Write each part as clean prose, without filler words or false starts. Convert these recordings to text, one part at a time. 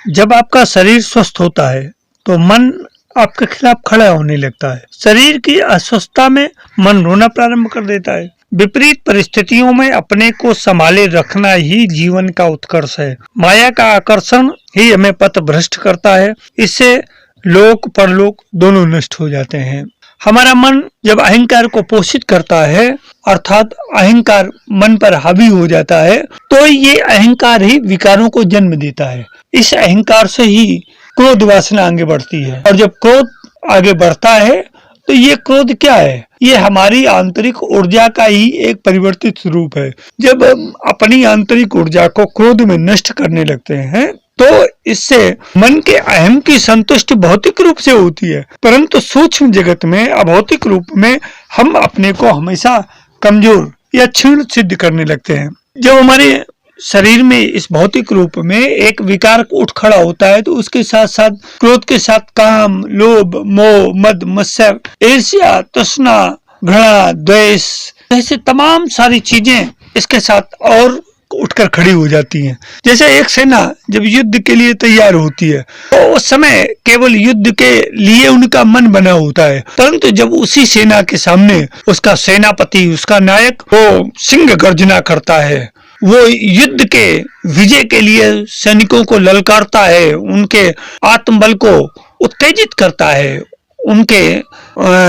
जब आपका शरीर स्वस्थ होता है तो मन आपके खिलाफ खड़ा होने लगता है। शरीर की अस्वस्थता में मन रोना प्रारंभ कर देता है। विपरीत परिस्थितियों में अपने को संभाले रखना ही जीवन का उत्कर्ष है। माया का आकर्षण ही हमें पथभ्रष्ट करता है। इससे लोक परलोक दोनों नष्ट हो जाते हैं। हमारा मन जब अहंकार को पोषित करता है, अर्थात अहंकार मन पर हावी हो जाता है, तो ये अहंकार ही विकारों को जन्म देता है। इस अहंकार से ही क्रोध वासना आगे बढ़ती है, और जब क्रोध आगे बढ़ता है तो ये क्रोध क्या है? ये हमारी आंतरिक ऊर्जा का ही एक परिवर्तित रूप है। जब हम अपनी आंतरिक ऊर्जा को क्रोध में नष्ट करने लगते हैं तो इससे मन के अहम की संतुष्टि भौतिक रूप से होती है, परंतु सूक्ष्म जगत में अभौतिक रूप में हम अपने को हमेशा कमजोर या क्षीण सिद्ध करने लगते हैं। जब हमारे शरीर में इस भौतिक रूप में एक विकार उठ खड़ा होता है तो उसके साथ साथ क्रोध के साथ काम, लोभ, मोह, मद, मत्सर, ईर्ष्या, तृष्णा, घृणा, द्वेष, ऐसे तमाम सारी चीजें इसके साथ और उठकर खड़ी हो जाती हैं। जैसे एक सेना जब युद्ध के लिए तैयार होती है तो उस समय केवल युद्ध के लिए उनका मन बना होता है, परंतु जब उसी सेना के सामने उसका सेनापति, उसका नायक वो सिंह गर्जना करता है, वो युद्ध के विजय के लिए सैनिकों को ललकारता है, उनके आत्मबल को उत्तेजित करता है, उनके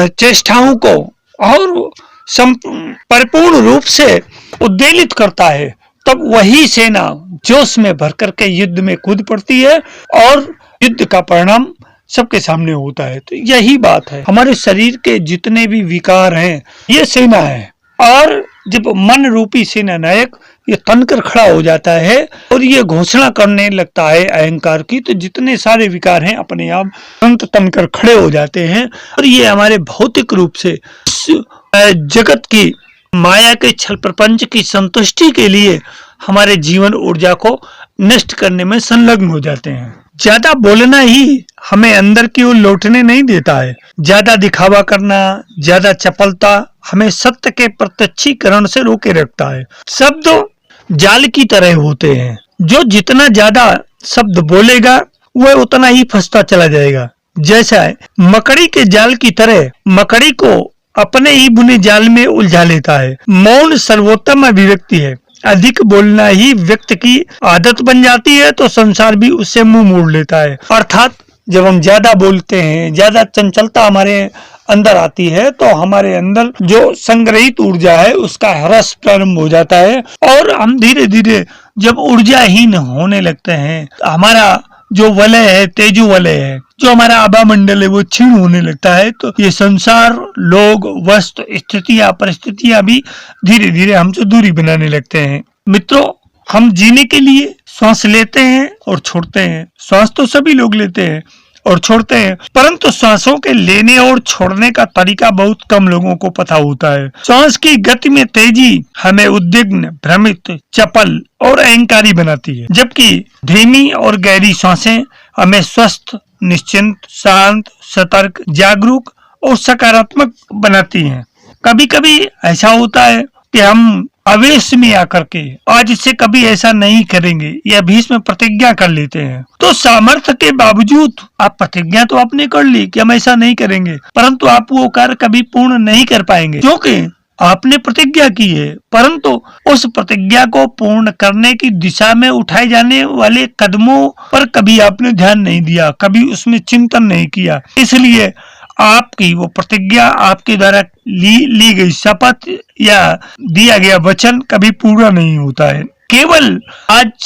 चेष्टाओं को और परिपूर्ण रूप से उद्वेलित करता है, तब वही सेना जोश में भर करके युद्ध में कूद पड़ती है और युद्ध का परिणाम सबके सामने होता है। तो यही बात है, हमारे शरीर के जितने भी विकार हैं ये सेना है, और जब मन रूपी सेना नायक ये तनकर खड़ा हो जाता है और ये घोषणा करने लगता है अहंकार की, तो जितने सारे विकार हैं अपने आप तुरंत तनकर खड़े हो जाते हैं, और ये हमारे भौतिक रूप से जगत की माया के छल प्रपंच की संतुष्टि के लिए हमारे जीवन ऊर्जा को नष्ट करने में संलग्न हो जाते हैं। ज्यादा बोलना ही हमें अंदर की ओर लौटने नहीं देता है। ज्यादा दिखावा करना, ज्यादा चपलता हमें सत्य के प्रत्यक्षीकरण से रोके रखता है। शब्द जाल की तरह होते हैं, जो जितना ज्यादा शब्द बोलेगा वह उतना ही फंसता चला जाएगा। जैसा मकड़ी के जाल की तरह मकड़ी को अपने ही बुने जाल में उलझा लेता है। मौन सर्वोत्तम अभिव्यक्ति है। अधिक बोलना ही व्यक्ति की आदत बन जाती है तो संसार भी उससे मुंह मोड़ लेता है। अर्थात जब हम ज्यादा बोलते हैं, ज्यादा चंचलता हमारे अंदर आती है तो हमारे अंदर जो संग्रहित ऊर्जा है उसका ह्रास प्रारंभ हो जाता है, और हम धीरे धीरे जब ऊर्जाहीन होने लगते हैं, हमारा जो वलय है, तेजु वलय है, जो हमारा आभा मंडल है वो क्षीण होने लगता है, तो ये संसार, लोग, वस्तु, स्थितियां, परिस्थितियां भी धीरे धीरे हमसे दूरी बनाने लगते हैं। मित्रों, हम जीने के लिए श्वास लेते हैं और छोड़ते हैं। श्वास तो सभी लोग लेते हैं और छोड़ते हैं, परंतु श्वासों के लेने और छोड़ने का तरीका बहुत कम लोगों को पता होता है। श्वास की गति में तेजी हमें उद्विग्न, भ्रमित, चपल और अहंकारी बनाती है, जबकि धीमी और गहरी श्वासें हमें स्वस्थ, निश्चिंत, शांत, सतर्क, जागरूक और सकारात्मक बनाती हैं। कभी कभी ऐसा होता है कि हम आवेश में आकर के आज इससे कभी ऐसा नहीं करेंगे या बीच में प्रतिज्ञा कर लेते हैं, तो सामर्थ्य के बावजूद आप प्रतिज्ञा तो आपने कर ली कि हम ऐसा नहीं करेंगे, परंतु आप वो कार्य कभी पूर्ण नहीं कर पाएंगे, क्योंकि आपने प्रतिज्ञा की है, परंतु उस प्रतिज्ञा को पूर्ण करने की दिशा में उठाए जाने वाले कदमों पर कभी आपने ध्यान नहीं दिया, कभी उसमें चिंतन नहीं किया। इसलिए आपकी वो प्रतिज्ञा, आपके द्वारा ली गई शपथ या दिया गया वचन कभी पूरा नहीं होता है। केवल आज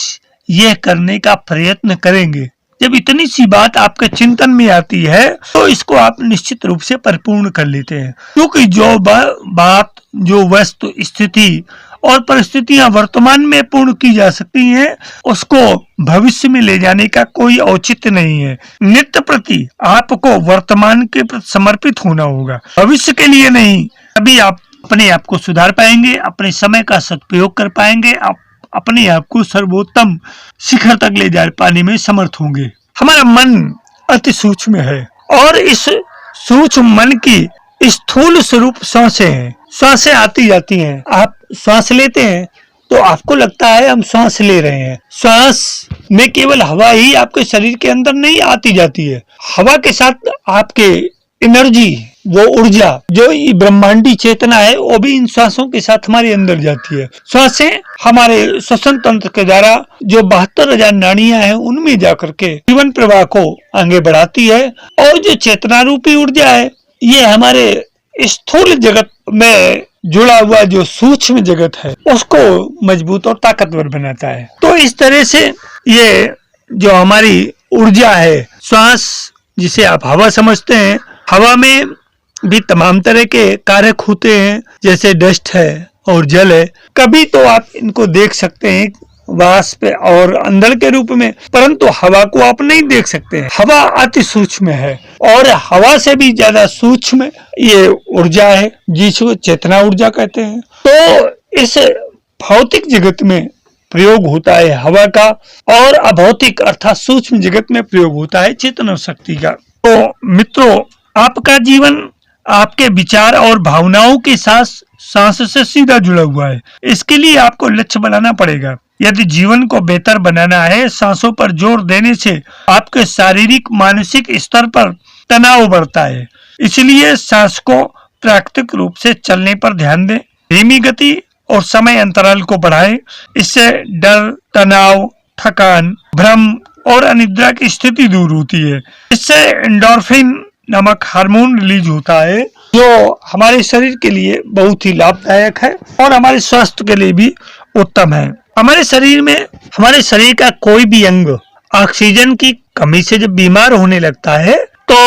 यह करने का प्रयत्न करेंगे। जब इतनी सी बात आपके चिंतन में आती है तो इसको आप निश्चित रूप से परिपूर्ण कर लेते हैं, क्योंकि जो बात, जो वस्तु, स्थिति और परिस्थितियां वर्तमान में पूर्ण की जा सकती हैं, उसको भविष्य में ले जाने का कोई औचित्य नहीं है। नित्य प्रति आपको वर्तमान के प्रति समर्पित होना होगा, भविष्य के लिए नहीं। तभी आप अपने आप को सुधार पाएंगे, अपने समय का सदुपयोग कर पाएंगे, आप अपने आप को सर्वोत्तम शिखर तक ले जा पाने में समर्थ होंगे। हमारा मन अति सूक्ष्म है और इस सूक्ष्म मन की स्थूल स्वरूप सांसें हैं। सांसें आती जाती हैं। आप सांस लेते हैं तो आपको लगता है हम श्वास ले रहे हैं। श्वास में केवल हवा ही आपके शरीर के अंदर नहीं आती जाती है, हवा के साथ आपके एनर्जी, वो ऊर्जा, जो ये ब्रह्मांडी चेतना है, वो भी इन श्वासों के साथ हमारे अंदर जाती है। श्वासें हमारे श्वसन तंत्र के द्वारा जो 72,000 नाड़ियां हैं उनमें जाकर के जीवन प्रवाह को आगे बढ़ाती है, और जो चेतना रूपी ऊर्जा है ये हमारे स्थूल जगत में जुड़ा हुआ जो सूक्ष्म जगत है उसको मजबूत और ताकतवर बनाता है। तो इस तरह से ये जो हमारी ऊर्जा है, श्वास जिसे आप हवा समझते हैं, हवा में भी तमाम तरह के कारक होते हैं, जैसे डस्ट है और जल है। कभी तो आप इनको देख सकते हैं वाष्प और अंधड़ के रूप में, परंतु हवा को आप नहीं देख सकते हैं। हवा अति सूक्ष्म है और हवा से भी ज्यादा सूक्ष्म ये ऊर्जा है जिसको चेतना ऊर्जा कहते हैं। तो इस भौतिक जगत में प्रयोग होता है हवा का, और अभौतिक अर्थात सूक्ष्म जगत में प्रयोग होता है चेतना शक्ति का। तो मित्रों, आपका जीवन आपके विचार और भावनाओं के साथ सांस से सीधा जुड़ा हुआ है। इसके लिए आपको लक्ष्य बनाना पड़ेगा। यदि जीवन को बेहतर बनाना है, सांसों पर जोर देने से आपके शारीरिक मानसिक स्तर पर तनाव बढ़ता है। इसलिए सांस को प्राकृतिक रूप से चलने पर ध्यान दें, धीमी गति और समय अंतराल को बढ़ाएं। इससे डर, तनाव, थकान, भ्रम और अनिद्रा की स्थिति दूर होती है। इससे एंडोर्फिन नामक हार्मोन रिलीज होता है जो हमारे शरीर के लिए बहुत ही लाभदायक है और हमारे स्वास्थ्य के लिए भी उत्तम है। हमारे शरीर का कोई भी अंग ऑक्सीजन की कमी से जब बीमार होने लगता है तो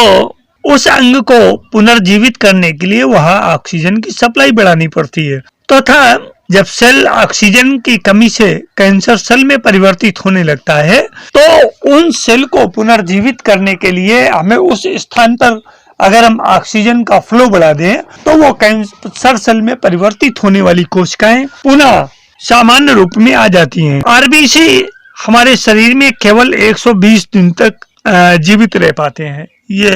उस अंग को पुनर्जीवित करने के लिए वहां ऑक्सीजन की सप्लाई बढ़ानी पड़ती है। तथा जब सेल ऑक्सीजन की कमी से कैंसर सेल में परिवर्तित होने लगता है तो उन सेल को पुनर्जीवित करने के लिए हमें उस स्थान पर अगर हम ऑक्सीजन का फ्लो बढ़ा दें तो वो कैंसर सेल में परिवर्तित होने वाली कोशिकाएं पुनः सामान्य रूप में आ जाती हैं। आरबीसी हमारे शरीर में केवल 120 दिन तक जीवित रह पाते हैं। ये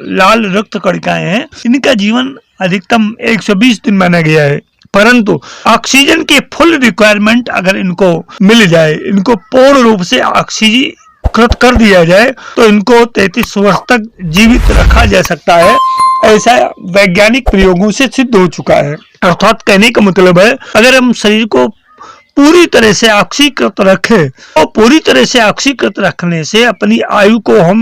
लाल रक्त कणिकाएं हैं, इनका जीवन अधिकतम 120 दिन माना गया है। परंतु ऑक्सीजन की फुल रिक्वायरमेंट अगर इनको मिल जाए, इनको पूर्ण रूप से ऑक्सीकृत कर दिया जाए तो इनको 33 वर्ष तक जीवित रखा जा सकता है। ऐसा वैज्ञानिक प्रयोगों से सिद्ध हो चुका है। अर्थात कहने का मतलब है, अगर हम शरीर को पूरी तरह से ऑक्सीकृत रखें और पूरी तरह से ऑक्सीकृत रखने से अपनी आयु को हम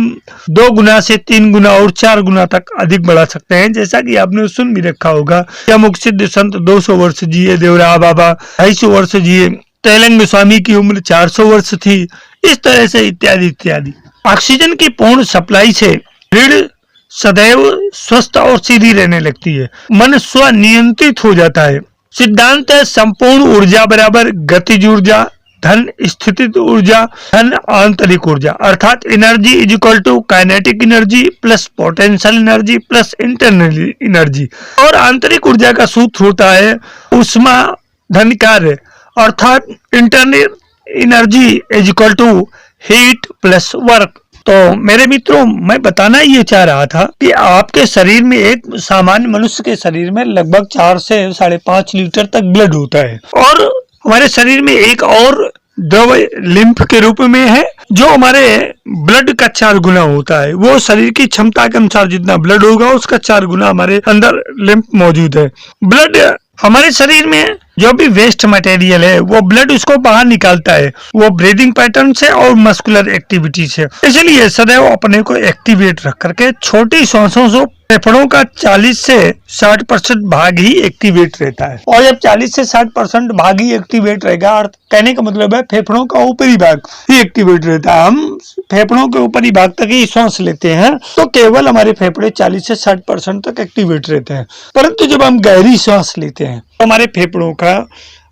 2 गुना से 3 गुना और 4 गुना तक अधिक बढ़ा सकते हैं। जैसा कि आपने सुन भी रखा होगा, अमुक सिद्ध संत 200 वर्ष जिए, देवरा बाबा 250 वर्ष जिए, तेलंग स्वामी की उम्र 400 वर्ष थी, इस तरह से इत्यादि इत्यादि। ऑक्सीजन की पूर्ण सप्लाई से रीढ़ सदैव स्वस्थ और सीधी रहने लगती है, मन स्वनियंत्रित हो जाता है। सिद्धांत है, संपूर्ण ऊर्जा बराबर गतिज ऊर्जा धन स्थितिज ऊर्जा धन आंतरिक ऊर्जा, अर्थात energy is equal to kinetic energy plus potential energy plus internal energy. और आंतरिक ऊर्जा का सूत्र होता है ऊष्मा धन कार्य, अर्थात internal energy is equal to heat plus work. तो मेरे मित्रों, मैं बताना ये चाह रहा था कि आपके शरीर में, एक सामान्य मनुष्य के शरीर में लगभग 4 से 5.5 लीटर तक ब्लड होता है, और हमारे शरीर में एक और द्रव लिम्फ के रूप में है जो हमारे ब्लड का 4 गुना होता है। वो शरीर की क्षमता के अनुसार जितना ब्लड होगा उसका 4 गुना हमारे अंदर लिम्फ मौजूद है। ब्लड हमारे शरीर में जो भी वेस्ट मटेरियल है वो ब्लड उसको बाहर निकालता है, वो ब्रीदिंग पैटर्न से और मस्कुलर एक्टिविटी से। इसलिए सदैव अपने को एक्टिवेट रख करके छोटी सांसों से फेफड़ों का 40 से 60% भाग ही एक्टिवेट रहता है, और जब 40 से 60% भाग ही एक्टिवेट रहेगा, कहने का मतलब है फेफड़ों का ऊपरी भाग ही एक्टिवेट रहता है। हम फेफड़ों के ऊपरी भाग तक ही सांस लेते हैं तो केवल हमारे फेफड़े 40 से 60% तक एक्टिवेट रहते हैं, परंतु जब हम गहरी सांस लेते हैं तो हमारे फेफड़ों का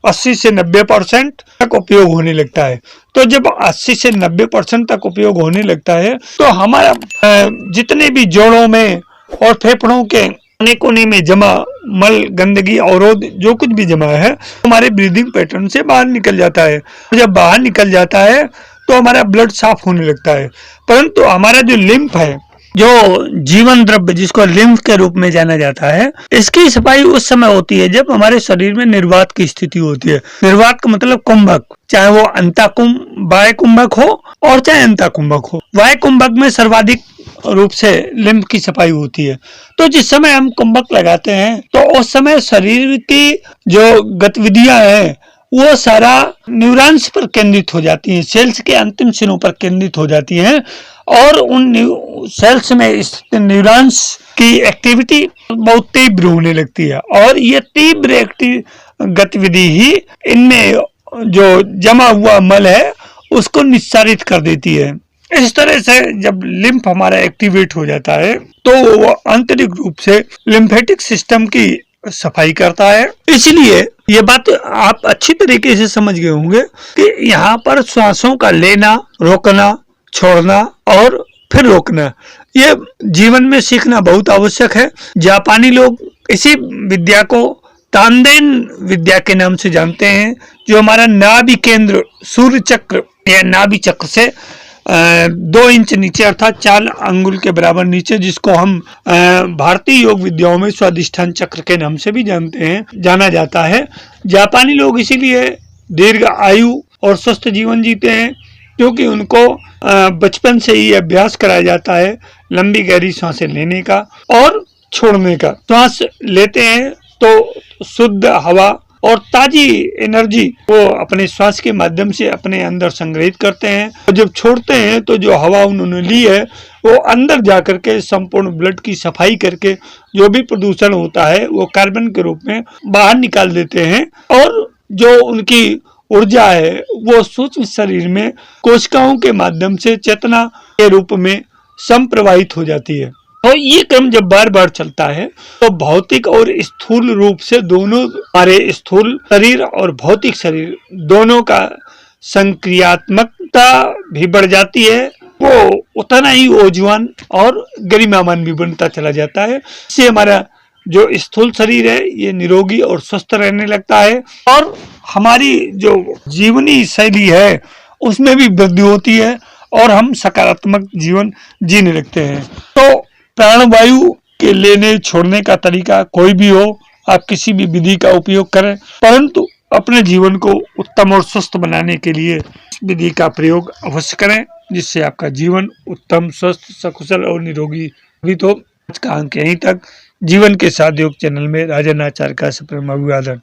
80 से 90% तक उपयोग होने लगता है। तो जब 80 से 90% तक उपयोग होने लगता है तो हमारा जितने भी जोड़ों में और फेफड़ों के कोने कोने में जमा मल, गंदगी, अवरोध जो कुछ भी जमा है हमारे ब्रीदिंग पैटर्न से बाहर निकल जाता है। जब बाहर निकल जाता है तो हमारा ब्लड साफ होने लगता है। परंतु हमारा जो लिम्फ है जो जीवन द्रव्य जिसको लिम्फ के रूप में जाना जाता है, इसकी सफाई उस समय होती है जब हमारे शरीर में निर्वात की स्थिति होती है। निर्वात का मतलब कुंभक, चाहे वो अंतःकुंभ वाय कुंभक हो और चाहे अंतःकुंभक हो। वाय कुंभक में सर्वाधिक रूप से लिम्फ की सफाई होती है। तो जिस समय हम कुंभक लगाते हैं तो उस समय शरीर की जो गतिविधियां हैं वो सारा न्यूरॉन्स पर केंद्रित हो जाती हैं, सेल्स के अंतिम सिरों पर केंद्रित हो जाती हैं और उन सेल्स में स्थित न्यूरॉन्स की एक्टिविटी बहुत तीव्र होने लगती है और ये तीव्र गतिविधि ही इनमें जो जमा हुआ मल है उसको निस्सारित कर देती है। इस तरह से जब लिम्फ हमारा एक्टिवेट हो जाता है तो वो आंतरिक रूप से लिम्फेटिक सिस्टम की सफाई करता है। इसलिए ये बात आप अच्छी तरीके से समझ गए होंगे कि यहाँ पर श्वासों का लेना, रोकना, छोड़ना और फिर रोकना, ये जीवन में सीखना बहुत आवश्यक है। जापानी लोग इसी विद्या को तानदेन विद्या के नाम से जानते हैं, जो हमारा नाभि केंद्र सूर्य चक्र या नाभि चक्र से 2 इंच नीचे अर्थात 4 अंगुल के बराबर नीचे, जिसको हम भारतीय योग विद्याओं में स्वादिष्ठान चक्र के नाम से भी जाना जाता है। जापानी लोग इसीलिए दीर्घ आयु और स्वस्थ जीवन जीते हैं क्योंकि उनको बचपन से ही अभ्यास कराया जाता है लंबी गहरी सांसें लेने का और छोड़ने का। सांस लेते हैं तो शुद्ध हवा और ताजी एनर्जी वो अपने श्वास के माध्यम से अपने अंदर संग्रहित करते हैं और जब छोड़ते हैं तो जो हवा उन्होंने ली है वो अंदर जाकर के संपूर्ण ब्लड की सफाई करके जो भी प्रदूषण होता है वो कार्बन के रूप में बाहर निकाल देते हैं और जो उनकी ऊर्जा है वो सूक्ष्म शरीर में कोशिकाओं के माध्यम से चेतना के रूप में संप्रवाहित हो जाती है। और ये क्रम जब बार बार चलता है तो भौतिक और स्थूल रूप से दोनों, हमारे स्थूल शरीर और भौतिक शरीर दोनों का संक्रियात्मकता भी बढ़ जाती है, वो उतना ही ऊर्जावान और गरिमावान भी बनता चला जाता है। इससे हमारा जो स्थूल शरीर है ये निरोगी और स्वस्थ रहने लगता है और हमारी जो जीवनी शैली है उसमें भी वृद्धि होती है और हम सकारात्मक जीवन जीने लगते हैं। तो प्राणवायु के लेने छोड़ने का तरीका कोई भी हो, आप किसी भी विधि का उपयोग करें, परंतु अपने जीवन को उत्तम और स्वस्थ बनाने के लिए विधि का प्रयोग अवश्य करें, जिससे आपका जीवन उत्तम, स्वस्थ, सकुशल और निरोगी भी। तो आज का अंक यहीं तक। जीवन के साथ योग चैनल में राजन आचार्य का सप्रेम अभिवादन।